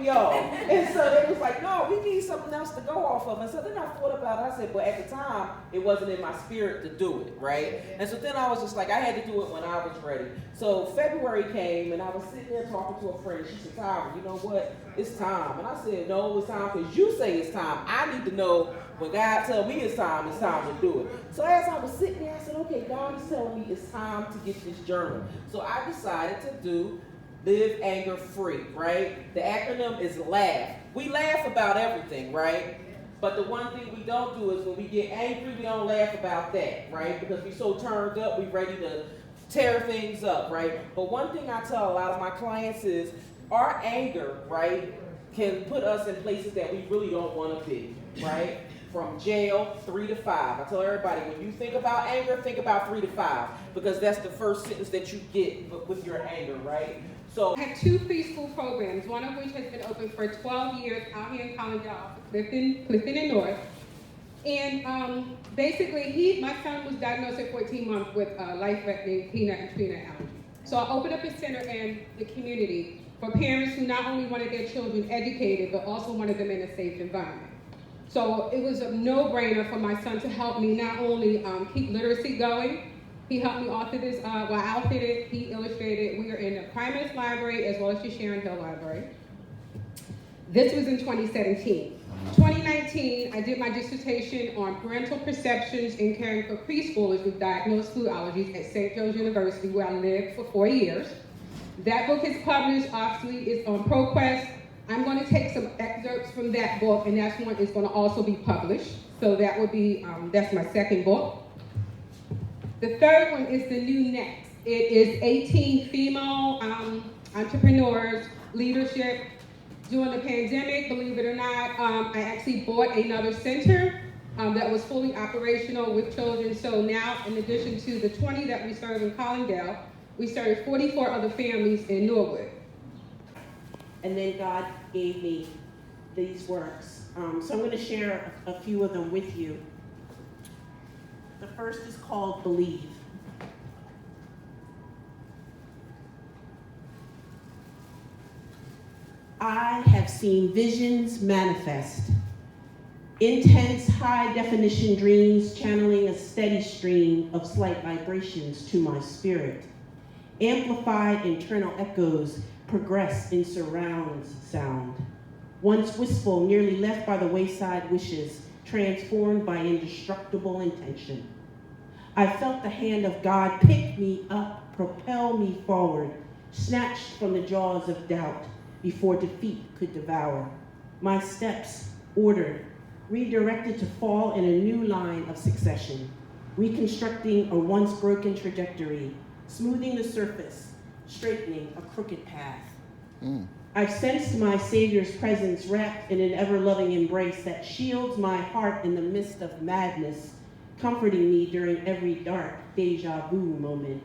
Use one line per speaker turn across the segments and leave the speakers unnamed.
y'all. And so they was like, no, we need something else to go off of. And so then I thought about it. I said, but at the time, it wasn't in my spirit to do it, right? And so then I was just like, I had to do it when I was ready. So February came, and I was sitting there talking to a friend. She said, Tyra, you know what? It's time. And I said, no, it's time because you say it's time. I need to know when God tells me it's time to do it. So as I was sitting there, I said, okay, God is telling me it's time to get this journal. So I decided to do Live Anger Free, right? The acronym is LAUGH. We laugh about everything, right? But the one thing we don't do is when we get angry, we don't laugh about that, right? Because we're so turned up, we're ready to tear things up, right? But one thing I tell a lot of my clients is our anger, right, can put us in places that we really don't want to be, right? From jail, 3 to 5. I tell everybody, when you think about anger, think about 3 to 5, because that's the first sentence that you get with your anger, right? So
I have 2 preschool programs, one of which has been open for 12 years out here in Collingdale, Clifton and North. And basically, my son was diagnosed at 14 months with life-threatening peanut and tree nut allergy. So I opened up a center in the community for parents who not only wanted their children educated, but also wanted them in a safe environment. So it was a no-brainer for my son to help me not only keep literacy going. He helped me author this, I outfitted, he illustrated. We are in the Primus Library as well as the Sharon Hill Library. This was in 2017. 2019, I did my dissertation on parental perceptions in caring for preschoolers with diagnosed food allergies at St. Joe's University, where I lived for 4 years. That book is published, obviously it's on ProQuest. I'm going to take some excerpts from that book, and that's one is going to also be published. So that would be, that's my second book. The third one is The New Next. It is 18 female entrepreneurs, leadership. During the pandemic, believe it or not, I actually bought another center that was fully operational with children. So now, in addition to the 20 that we serve in Collingdale, we serve 44 other families in Norwood.
And then God gave me these works. So I'm going to share a few of them with you. The first is called Believe. I have seen visions manifest, intense high-definition dreams channeling a steady stream of slight vibrations to my spirit. Amplified internal echoes progress in surround sound. Once wistful, nearly left by the wayside wishes, transformed by indestructible intention. I felt the hand of God pick me up, propel me forward, snatched from the jaws of doubt before defeat could devour. My steps ordered, redirected to fall in a new line of succession, reconstructing a once broken trajectory, smoothing the surface, straightening a crooked path. I've sensed my Savior's presence wrapped in an ever-loving embrace that shields my heart in the midst of madness, comforting me during every dark deja vu moment.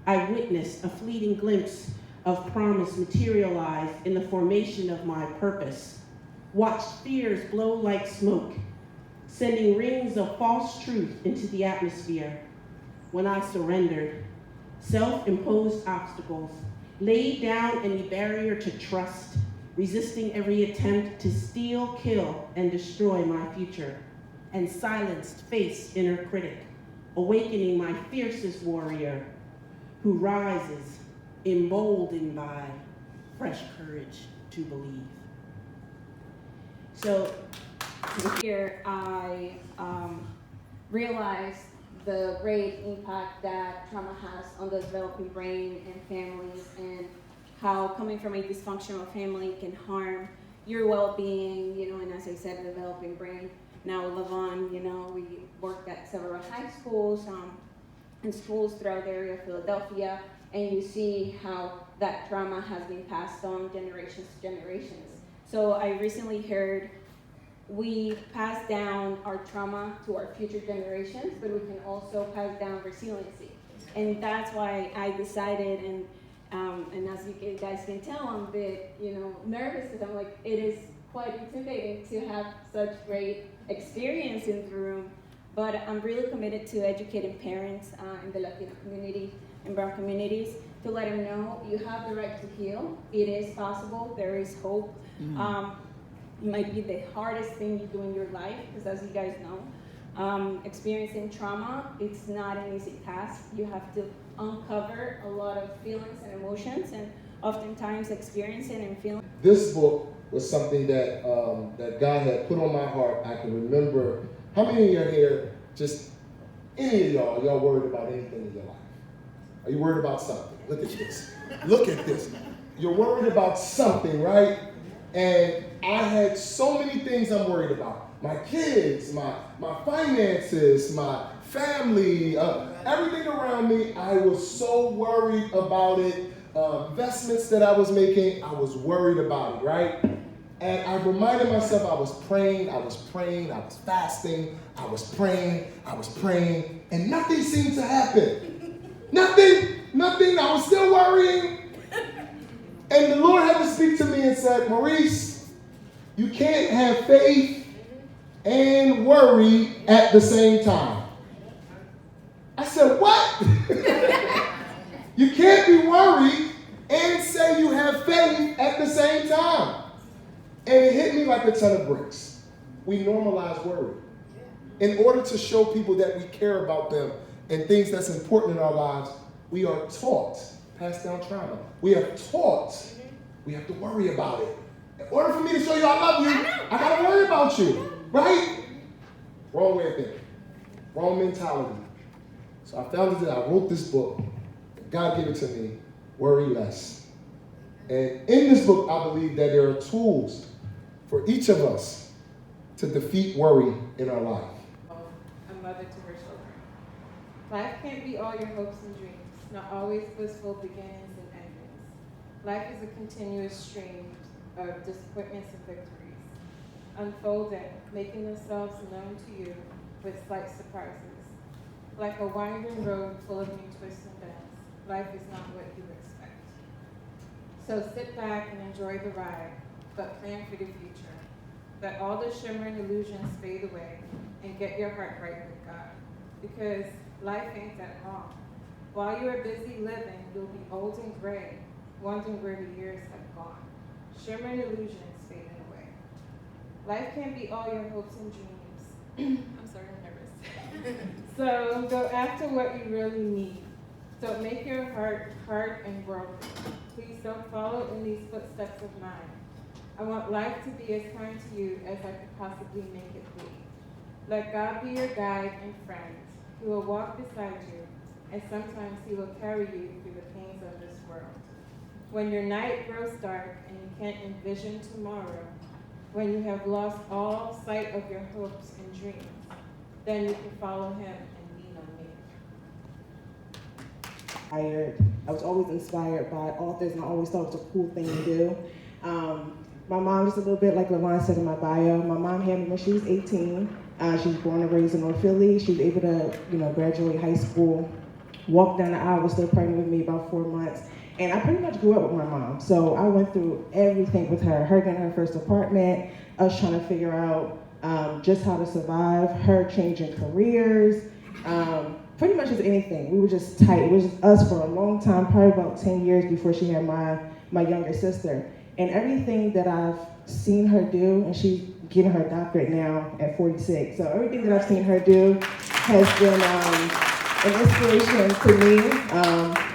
I witnessed a fleeting glimpse of promise materialize in the formation of my purpose, watched fears blow like smoke, sending rings of false truth into the atmosphere. When I surrendered, self-imposed obstacles laid down any barrier to trust, resisting every attempt to steal, kill, and destroy my future, and silenced face inner critic, awakening my fiercest warrior who rises, emboldened by fresh courage to believe. So
here I realized the great impact that trauma has on the developing brain and families, and how coming from a dysfunctional family can harm your well-being, and as I said, the developing brain. Now Lavon, we worked at several high schools and schools throughout the area of Philadelphia, and you see how that trauma has been passed on generations to generations. So I recently heard we pass down our trauma to our future generations, but we can also pass down resiliency. And that's why I decided, and as you guys can tell, I'm a bit, nervous, because I'm like, it is quite intimidating to have such great experience in the room. But I'm really committed to educating parents in the Latino community and Brown communities to let him know you have the right to heal. It is possible. There is hope. It might be the hardest thing you do in your life, because as you guys know, experiencing trauma, it's not an easy task. You have to uncover a lot of feelings and emotions, and oftentimes experiencing and feeling.
This book was something that that God had put on my heart. I can remember. How many of you are here, just any of y'all worried about anything in your life? Are you worried about something? Look at this. Look at this. You're worried about something, right? And I had so many things I'm worried about. My kids, my finances, my family, everything around me. I was so worried about it. Investments that I was making, I was worried about it, right? And I reminded myself I was praying, I was fasting, I was praying, and nothing seemed to happen. Nothing, I was still worrying. And the Lord had to speak to me and said, Maurice, you can't have faith and worry at the same time. I said, what? You can't be worried and say you have faith at the same time. And it hit me like a ton of bricks. We normalize worry. In order to show people that we care about them and things that's important in our lives, we are taught, passed down trauma, we are taught we have to worry about it. In order for me to show you I love you, I gotta worry about you, right? Wrong way of thinking, wrong mentality. So I found that I wrote this book. God gave it to me, Worry Less. And in this book, I believe that there are tools for each of us to defeat worry in our life.
A mother to her children. Life can't be all your hopes and dreams, not always blissful beginnings and endings. Life is a continuous stream of disappointments and victories, unfolding, making themselves known to you with slight surprises. Like a winding road full of new twists and bends, life is not what you expect. So sit back and enjoy the ride, but plan for the future. Let all the shimmering illusions fade away and get your heart right with God. Because life ain't that long. While you are busy living, you'll be old and gray, wondering where the years have gone. Shimmering illusions fading away. Life can't be all your hopes and dreams. I'm sorry, I'm nervous. So go after what you really need. Don't make your heart hard and broken. Please don't follow in these footsteps of mine. I want life to be as kind to you as I could possibly make it be. Let God be your guide and friend. He will walk beside you, and sometimes he will carry you through the pains of this world. When your night grows dark and you can't envision tomorrow, when you have lost all sight of your hopes and dreams, then you can follow him and lean on me.
I was always inspired by authors, and I always thought it was a cool thing to do. My mom, just a little bit like LaVon said in my bio, my mom had me when she was 18. She was born and raised in North Philly. She was able to, graduate high school, walk down the aisle, was still pregnant with me about 4 months. And I pretty much grew up with my mom. So I went through everything with her getting her first apartment, us trying to figure out just how to survive, her changing careers, pretty much just anything. We were just tight. It was just us for a long time, probably about 10 years before she had my younger sister. And everything that I've seen her do, and she's getting her doctorate now at 46. So everything that I've seen her do has been an inspiration to me.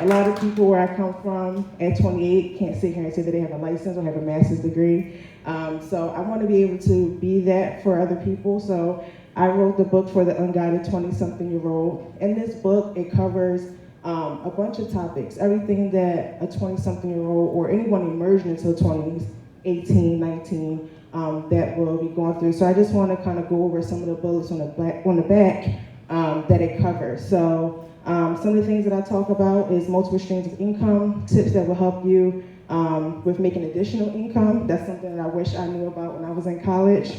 A lot of people where I come from at 28 can't sit here and say that they have a license or have a master's degree. So I want to be able to be that for other people. So I wrote the book for the unguided 20-something-year-old. In this book, it covers a bunch of topics, everything that a 20-something-year-old or anyone emerging into the 20s, 18, 19, that will be going through. So I just want to kind of go over some of the bullets on the back that it covers. So some of the things that I talk about is multiple streams of income, tips that will help you with making additional income. That's something that I wish I knew about when I was in college.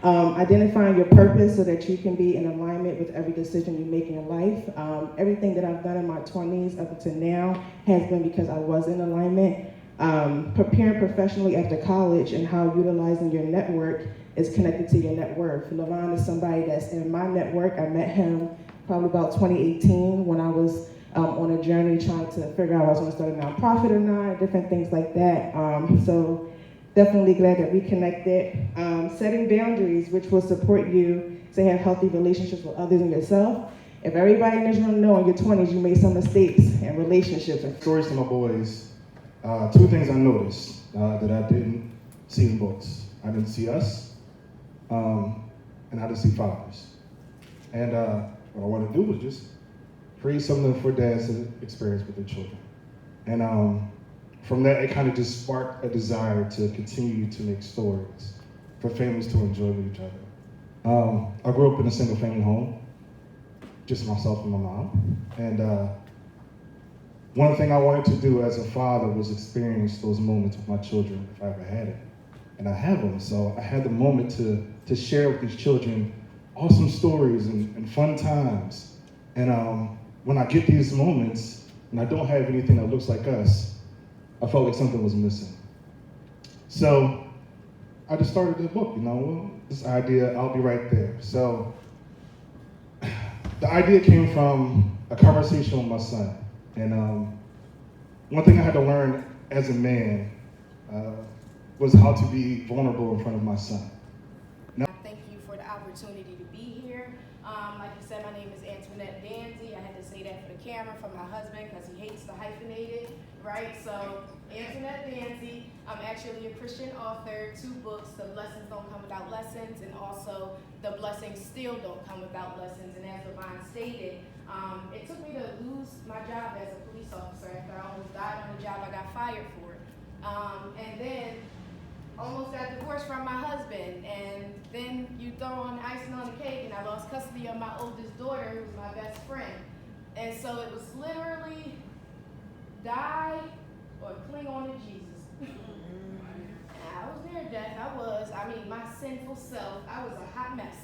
Identifying your purpose so that you can be in alignment with every decision you make in your life. Everything that I've done in my 20s up until now has been because I was in alignment. Preparing professionally after college and how utilizing your network is connected to your net worth. LaVon is somebody that's in my network. I met him probably about 2018 when I was on a journey trying to figure out if I was going to start a nonprofit or not, different things like that. So definitely glad that we connected. Setting boundaries, which will support you to have healthy relationships with others and yourself. If everybody in this room know in your 20s you made some mistakes in relationships.
Stories to my boys. Two things I noticed that I didn't see in books. I didn't see us, and I didn't see fathers. And what I wanted to do was just create something for dads to experience with their children. And from that, it kind of just sparked a desire to continue to make stories for families to enjoy with each other. I grew up in a single family home, just myself and my mom. And one thing I wanted to do as a father was experience those moments with my children if I ever had it. And I have them, so I had the moment to share with these children awesome stories and fun times. And when I get these moments, and I don't have anything that looks like us, I felt like something was missing. So I just started the book, this idea, I'll be right there. So the idea came from a conversation with my son. And one thing I had to learn as a man was how to be vulnerable in front of my son.
Thank you for the opportunity to be here. Like you said, my name is Antoinette Danzy. I had to say that for the camera for my husband because he hates to hyphenate it, right? So, Antoinette Danzy. I'm actually a Christian author, 2 books, The Blessings Don't Come Without Lessons, and also The Blessings Still Don't Come Without Lessons. And as Levon stated, it took me to lose my job as a police officer after I almost died on the job I got fired for. And then almost got divorced from my husband, and then you throw on icing on the cake, and I lost custody of my oldest daughter, who was my best friend. And so it was literally die or cling on to Jesus. I was near death, my sinful self, I was a hot mess.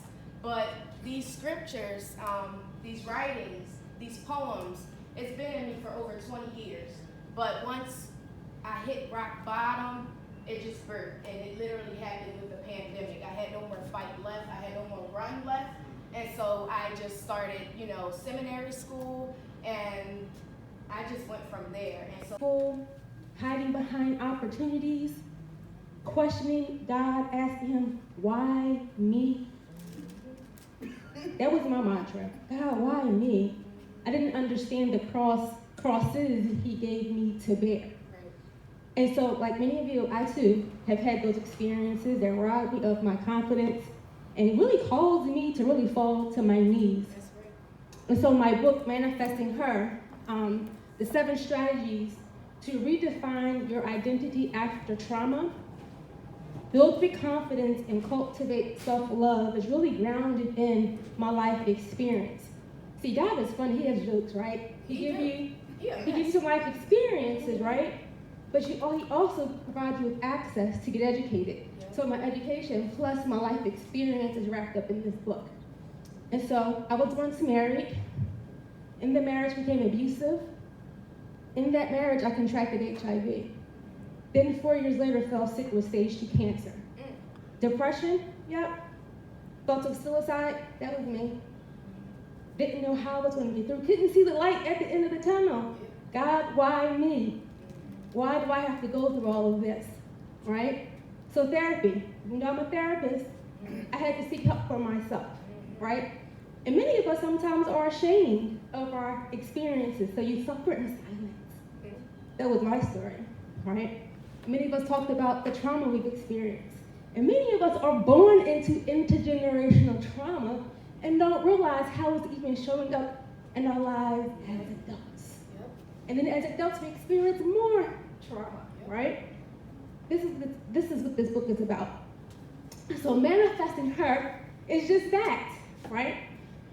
But these scriptures, these writings, these poems, it's been in me for over 20 years. But once I hit rock bottom, it just birthed, and it literally happened with the pandemic. I had no more fight left, I had no more run left, and so I just started, seminary school, and I just went from there. And so,
hiding behind opportunities, questioning God, asking him, why me? That was my mantra. God, why me? I didn't understand the crosses he gave me to bear. And so, like many of you, I too have had those experiences that robbed me of my confidence and really caused me to really fall to my knees. And so my book, Manifesting Her, the 7 strategies to redefine your identity after trauma, build your confidence, and cultivate self-love is really grounded in my life experience. See, God is funny, he has jokes, right? He gives you some life experiences, right? But he also provides you with access to get educated. Yeah. So my education plus my life experience is wrapped up in this book. And so I was once married. In the marriage became abusive. In that marriage, I contracted HIV. Then 4 years later, fell sick with stage 2 cancer. Depression, yep. Thoughts of suicide, that was me. Didn't know how I was going to get through. Couldn't see the light at the end of the tunnel. God, why me? Why do I have to go through all of this, right? So therapy, I'm a therapist, I had to seek help for myself, right? And many of us sometimes are ashamed of our experiences, so you suffer in silence. That was my story, right? Many of us talked about the trauma we've experienced. And many of us are born into intergenerational trauma and don't realize how it's even showing up in our lives as adults. And then as adults, we experience more trauma, right? This is what this book is about. So Manifesting Her is just that, right?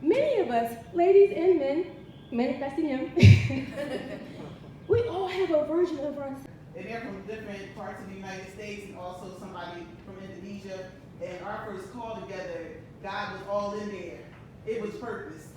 Many of us, ladies and men, manifesting him, we all have a version of ourselves.
And they're from different parts of the United States, and also somebody from Indonesia. And our first call together, God was all in there. It was purpose.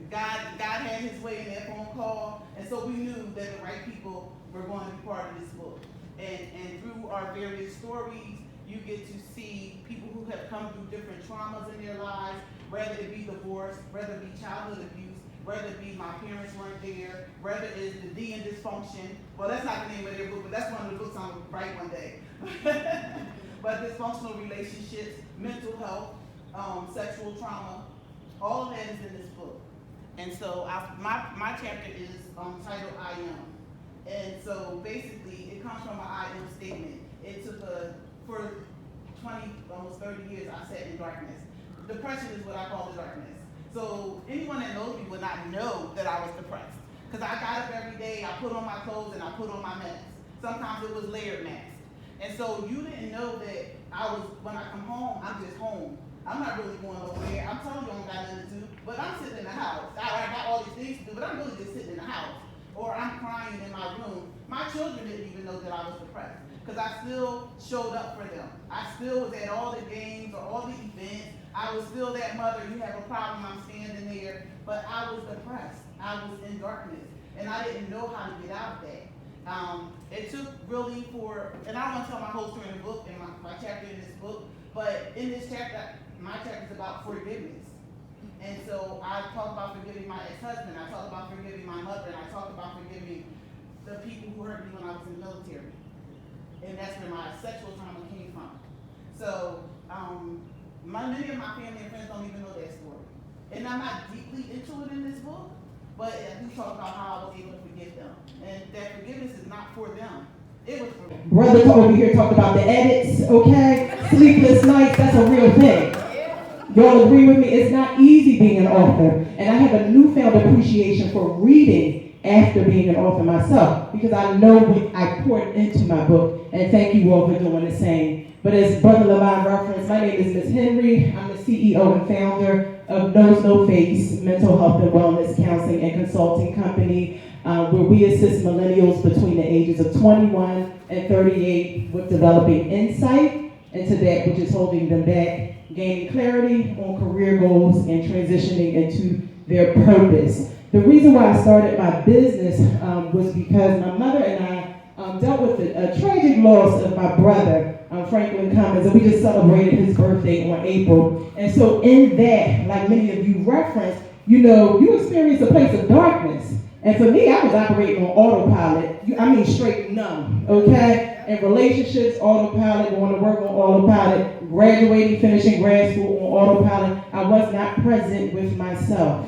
God had his way in that phone call, and so we knew that the right people were going to be part of this book. And through our various stories, you get to see people who have come through different traumas in their lives, whether it be divorce, whether it be childhood abuse, whether it be my parents weren't there, whether it's the D in dysfunction. Well, that's not the name of their book, but that's one of the books I'm gonna write one day. But dysfunctional relationships, mental health, sexual trauma, all of that is in this book. And so my chapter is titled I Am. And so basically it comes from an I Am statement. It took for 20, almost 30 years I sat in darkness. Depression is what I call the darkness. So anyone that knows me would not know that I was depressed. Because I got up every day, I put on my clothes and I put on my mask. Sometimes it was layered masks. And so you didn't know that when I come home, I'm just home. I'm not really going nowhere. I'm telling you I don't got nothing to do, but I'm sitting in the house. I got all these things to do, but I'm really just sitting in the house. Or I'm crying in my room. My children didn't even know that I was depressed because I still showed up for them. I still was at all the games or all the events. I was still that mother, you have a problem, I'm standing there. But I was depressed. I was in darkness. And I didn't know how to get out of that. It took really and I don't want to tell my whole story in the book, in my chapter in this book, but in this chapter, my chapter is about forgiveness. And so I talk about forgiving my ex-husband, I talk about forgiving my mother, and I talk about forgiving the people who hurt me when I was in the military. And that's where my sexual trauma came from. So many of my family and friends don't even know that story. And I'm not deeply into it in this book, but I do talk about how I was able to forgive them. And that forgiveness is not for them. It was for them.
Brothers over here talked about the edits, okay? Sleepless nights, that's a real thing. Y'all agree with me? It's not easy being an author. And I have a newfound appreciation for reading after being an author myself, because I know what I poured into my book. And thank you all for doing the same. But as Brother Lamont referenced, my name is Ms. Henry. I'm the CEO and founder of Nose No Face Mental Health and Wellness Counseling and Consulting Company, where we assist millennials between the ages of 21 and 38 with developing insight into that which is holding them back, gaining clarity on career goals, and transitioning into their purpose. The reason why I started my business was because my mother and I dealt with a tragic loss of my brother, Franklin Cummins, and we just celebrated his birthday on April. And so in that, like many of you referenced, you experience a place of darkness. And for me, I was operating on autopilot. Straight numb, okay? In relationships, autopilot, going to work on autopilot, graduating, finishing grad school on autopilot. I was not present with myself.